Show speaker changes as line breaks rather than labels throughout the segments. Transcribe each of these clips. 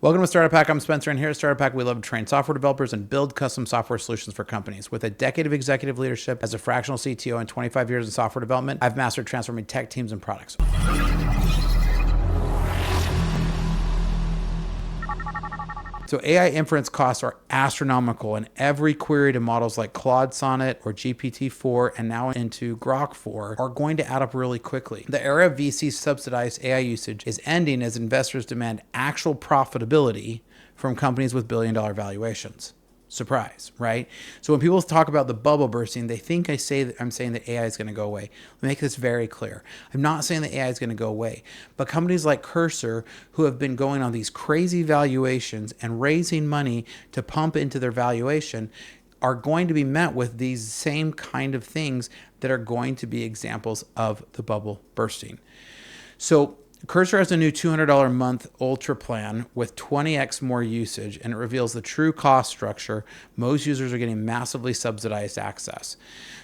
Welcome to Startup Hack. I'm Spencer, and here at Startup Hack, we love to train software developers and build custom software solutions for companies. With a decade of executive leadership as a fractional CTO and 25 years in software development, I've mastered transforming tech teams and products. So AI inference costs are astronomical, and every query to models like Claude Sonnet or GPT-4 and now into Grok 4 are going to add up really quickly. The era of VC subsidized AI usage is ending as investors demand actual profitability from companies with billion-dollar valuations. Surprise, right? So when people talk about the bubble bursting, they think I'm saying that AI is going to go away. Let me make this very clear. I'm not saying that AI is going to go away, but companies like Cursor, who have been going on these crazy valuations and raising money to pump into their valuation, are going to be met with these same kind of things that are going to be examples of the bubble bursting. So Cursor has a new $200 a month Ultra plan with 20x more usage, and it reveals the true cost structure. Most users are getting massively subsidized access.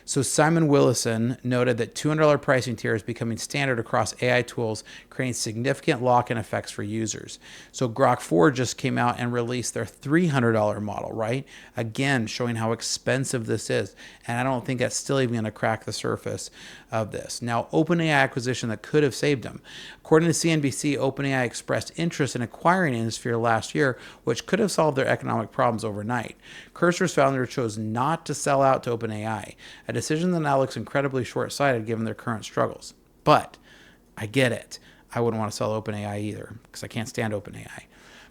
So Simon Willison noted that $200 pricing tier is becoming standard across AI tools, creating significant lock-in effects for users. So Grok 4 just came out and released their $300 model, right? Again, showing how expensive this is. And I don't think that's still even going to crack the surface of this. Now, OpenAI acquisition that could have saved them. According to CNBC, OpenAI expressed interest in acquiring Insphere last year, which could have solved their economic problems overnight. Cursor's founder chose not to sell out to OpenAI, a decision that now looks incredibly short-sighted given their current struggles. But I get it. I wouldn't want to sell OpenAI either because I can't stand OpenAI.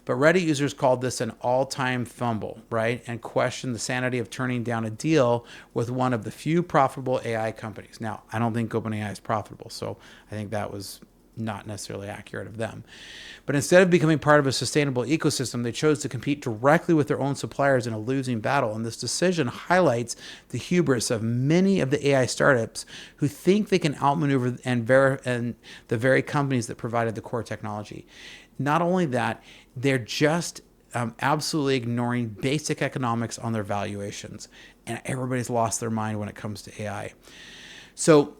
But Reddit users called this an all-time fumble, right? And questioned the sanity of turning down a deal with one of the few profitable AI companies. Now, I don't think OpenAI is profitable, so I think that was not necessarily accurate of them. But instead of becoming part of a sustainable ecosystem, they chose to compete directly with their own suppliers in a losing battle. And this decision highlights the hubris of many of the AI startups who think they can outmaneuver and the very companies that provided the core technology. Not only that, they're just absolutely ignoring basic economics on their valuations. And everybody's lost their mind when it comes to AI. So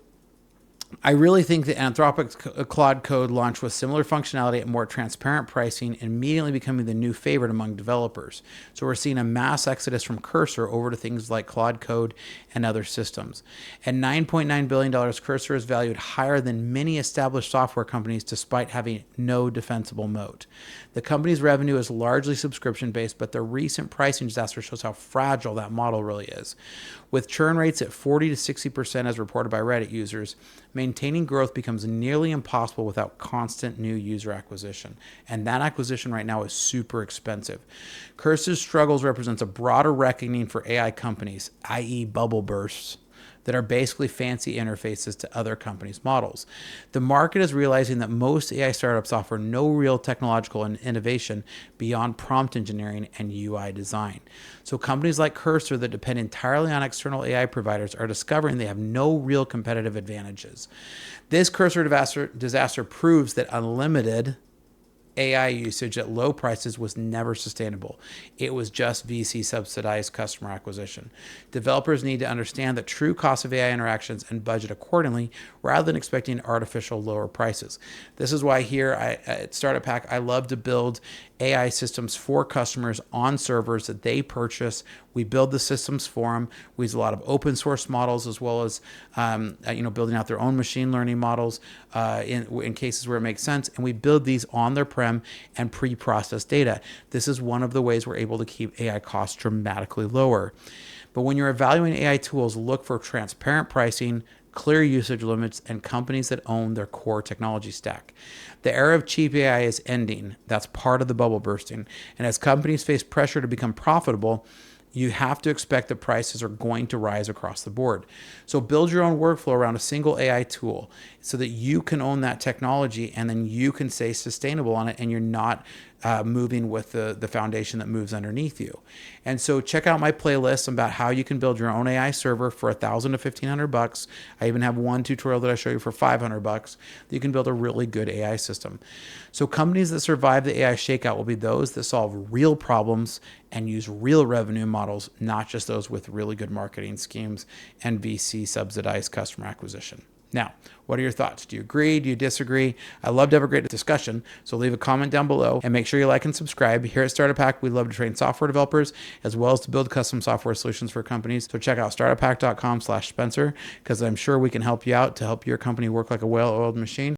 I really think that Anthropic's Claude Code launched with similar functionality and more transparent pricing, immediately becoming the new favorite among developers. So we're seeing a mass exodus from Cursor over to things like Claude Code and other systems. At $9.9 billion, Cursor is valued higher than many established software companies despite having no defensible moat. The company's revenue is largely subscription-based, but the recent pricing disaster shows how fragile that model really is. With churn rates at 40 to 60% as reported by Reddit users, maintaining growth becomes nearly impossible without constant new user acquisition. And that acquisition right now is super expensive. Cursor's struggles represents a broader reckoning for AI companies, i.e. bubble bursts, that are basically fancy interfaces to other companies' models. The market is realizing that most AI startups offer no real technological innovation beyond prompt engineering and UI design. So companies like Cursor that depend entirely on external AI providers are discovering they have no real competitive advantages. This Cursor disaster proves that unlimited AI usage at low prices was never sustainable. It was just VC subsidized customer acquisition. Developers need to understand the true cost of AI interactions and budget accordingly rather than expecting artificial lower prices. This is why here at Startup Hack, I love to build AI systems for customers on servers that they purchase. We build the systems for them. We use a lot of open source models as well as building out their own machine learning models in cases where it makes sense. And we build these on their prem and pre-process data. This is one of the ways we're able to keep AI costs dramatically lower. But when you're evaluating AI tools, look for transparent pricing, clear usage limits, and companies that own their core technology stack. The era of cheap AI is ending. That's part of the bubble bursting. And as companies face pressure to become profitable, you have to expect that prices are going to rise across the board. So build your own workflow around a single AI tool so that you can own that technology and then you can stay sustainable on it and you're not moving with the foundation that moves underneath you. And so check out my playlist about how you can build your own AI server for $1,000 to $1,500. I even have one tutorial that I show you for $500 that you can build a really good AI system. So companies that survive the AI shakeout will be those that solve real problems and use real revenue models, not just those with really good marketing schemes and VC subsidized customer acquisition. Now, what are your thoughts? Do you agree? Do you disagree? I love to have a great discussion, so leave a comment down below and make sure you like and subscribe. Here at Startup Hack, we love to train software developers as well as to build custom software solutions for companies. So check out startuphack.com/Spencer because I'm sure we can help you out to help your company work like a well-oiled machine.